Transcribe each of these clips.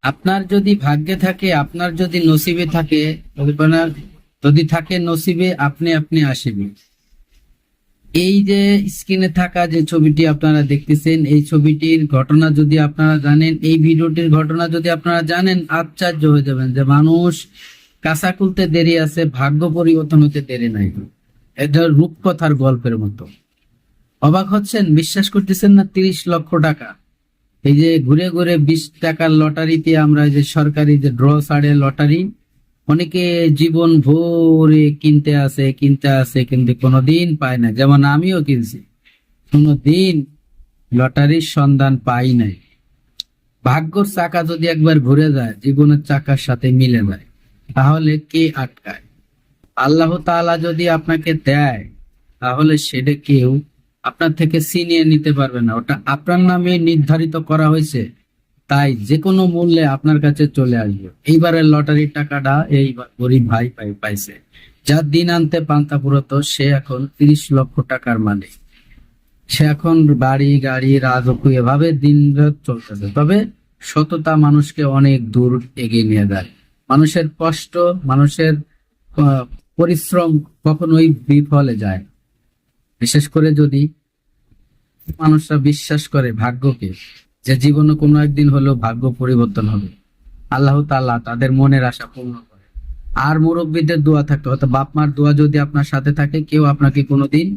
আপনার যদি ভাগ্যে থাকে, আপনার যদি নসিবে থাকে, যদি থাকে নসিবে, আপনি আপনি আসিবে। এই যে স্ক্রিনে থাকা যে ছবিটি আপনারা দেখতেছেন, এই ছবিটির ঘটনা যদি আপনারা জানেন, এই ভিডিওটির ঘটনা যদি আপনারা জানেন, আশ্চর্য হয়ে যাবেন যে মানুষ কাঁচা খুলতে দেরি আছে, ভাগ্য পরিবর্তন হতে দেরি নাই। এটা রূপকথার গল্পের মতো। অবাক হচ্ছেন, বিশ্বাস করতেছেন না? 30 লক্ষ টাকা। এই যে ঘুরে ঘুরে 20 টাকার লটারিতে, আমরা যে সরকারি যে ড্র ছাড়ে লটারি, অনেকে জীবন ভরে কিনতে আছে কিন্তু কোনোদিন পায় না। যেমন আমিও কিনছি, কোনোদিন লটারির সন্ধান পাই নাই। ভাগ্যর চাকা যদি একবার ঘুরে যায়, জীবনের চাকার সাথে মিলে যায়, তাহলে কে আটকায়? আল্লাহ তাআলা যদি আপনাকে দেয়, তাহলে সেটা কেউ আপনার থেকে ছিনিয়ে নিতে পারবে না। ওটা আপনার নামে নির্ধারিত করা হয়েছে, তাই যে কোনো মূল্যে আপনার কাছে চলে আসবে। এইবারের লটারির টাকাটা এই গরিব ভাই পাইছে, যার দিন আনতে পান্তা পুরোতো, সে এখন 30 লক্ষ টাকার মালিক। সে এখন বাড়ি গাড়ি রাজকীয় এভাবে দিন রাত চলতেছে। তবে সততা মানুষকে অনেক দূর এগিয়ে নিয়ে যায়। মানুষের কষ্ট, মানুষের আহ, পরিশ্রম কখনোই বিফলে যায় না। বিশেষ করে যদি মানুষরা বিশ্বাস করে ভাগ্যকে, যে জীবনে কোনো একদিন হলেও ভাগ্য পরিবর্তন হবে, আল্লাহ তাআলা তাদের মনের আশা পূর্ণ করে। আর মুরব্বীদের দোয়া থাকে, হয়তো বাপ মার দোয়া যদি আপনার সাথে থাকে, কেউ আপনাকে কোনোদিন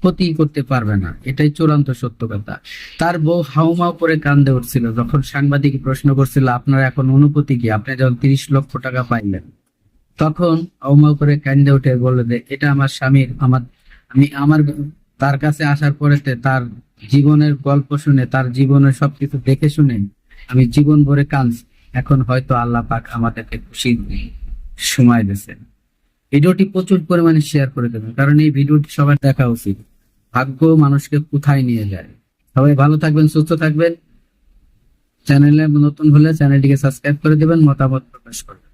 ক্ষতি করতে পারবে না। এটাই চূড়ান্ত সত্য কথা। তার বউ হাউমাউ করে কান্দে উঠছিল যখন সাংবাদিক প্রশ্ন করছিল, আপনার এখন অনুভূতি কি, আপনি যখন 30 লক্ষ টাকা পাইলেন? তখন হাউমাউ করে কান্দে উঠে বললো যে, এটা আমার স্বামীর, আমার তার কাছে আসার পরেতে তার জীবনের গল্প শুনে, তার জীবনের সবকিছু দেখে শুনে আমি জীবন ভরে কাঁদছি। এখন হয়তো আল্লাহ পাক আমাদেরকে খুশি সময় দিয়েছে। ভিডিওটি প্রচুর পরিমাণে শেয়ার করে দেবেন, কারণ এই ভিডিওটি সবার দেখা উচিত। ভাগ্য মানুষকে কোথায় নিয়ে যায়। সবাই ভালো থাকবেন, সুস্থ থাকবেন। চ্যানেলে নতুন হলে চ্যানেলটিকে সাবস্ক্রাইব করে দিবেন, মতামত প্রকাশ করবেন।